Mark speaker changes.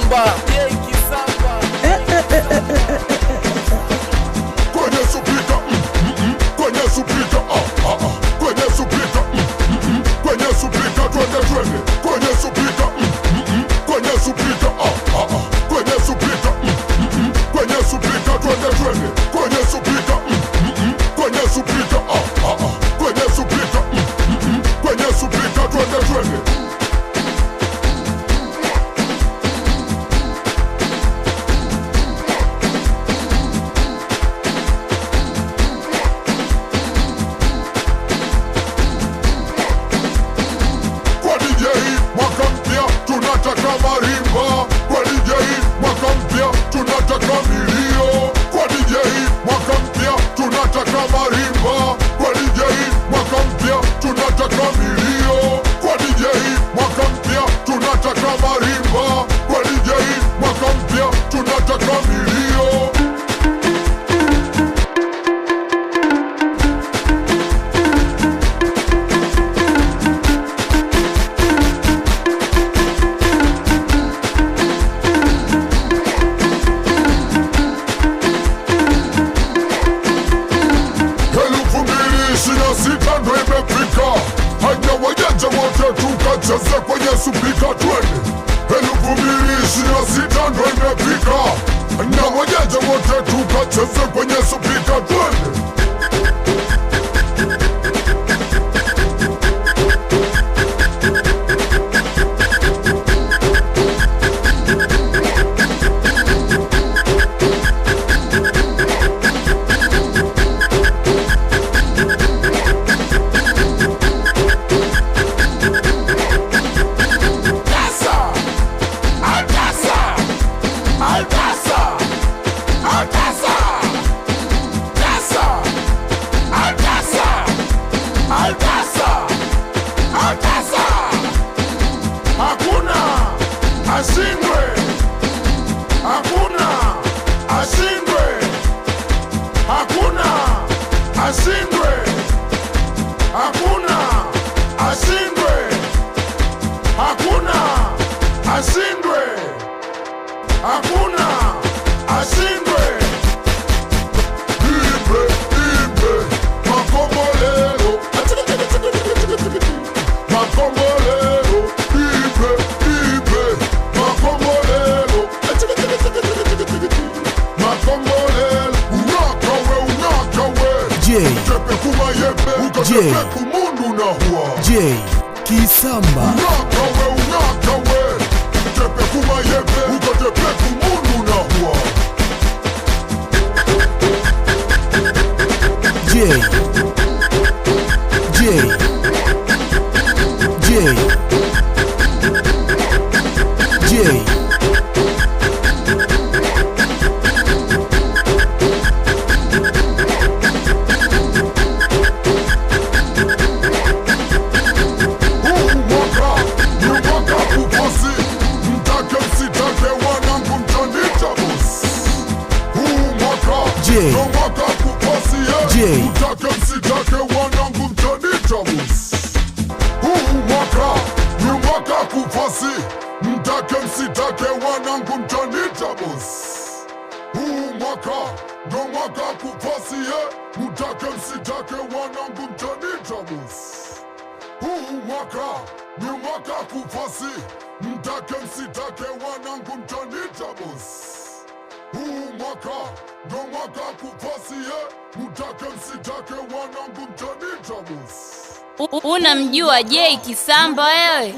Speaker 1: Kisamba.
Speaker 2: Kwenye supika, kwenye supika, kwenye supika, kwenye supika, twende. Kwenye supika, kwenye supika, kwenye supika, kwenye supika, twende. Kwenye supika, kwenye supika, kwenye supika, kwenye supika, twende. Tunataka marimba kwa DJ, mwaka mpya tunataka milio kwa DJ, mwaka mpya tunataka marimba kwa DJ, mwaka mpya tunataka milio kwa DJ, mwaka mpya tunataka marimba kwa DJ, mwaka mpya tunataka milio. Sita ndo imefika, haja wajanja wote tukacheze kwenye supika twende. 2026 ndo imefika, na wajanja wote tukacheze kwenye supika twende. Hakuna ashindwe, hakuna ashindwe, hakuna ashindwe, hakuna ashindwe, hakuna ashindwe, hakuna ashindwe. Ibe makombolero, makombolero, ibe makombolero, makombolero. Unaka we tepe kuma yebe, ukatepe kumundu na huwa
Speaker 3: Kisamba.
Speaker 2: Unaka we tepe kuma yebe, ukatepe kumundu na huwa Utake msitake wanangu mtanita boss. Huu mwaka ni mwaka kupasi, mtake msitake wanangu mtanita boss. Huu mwaka ndo mwaka kupasi, mtake msitake wanangu mtanita boss. Huu mwaka ni mwaka kupasi, mtake msitake wanangu mtanita boss. Huu mwaka ndo mwaka kupasi, mutake msitake wanangu mtanita boss.
Speaker 4: Unamjua Kisamba wewe?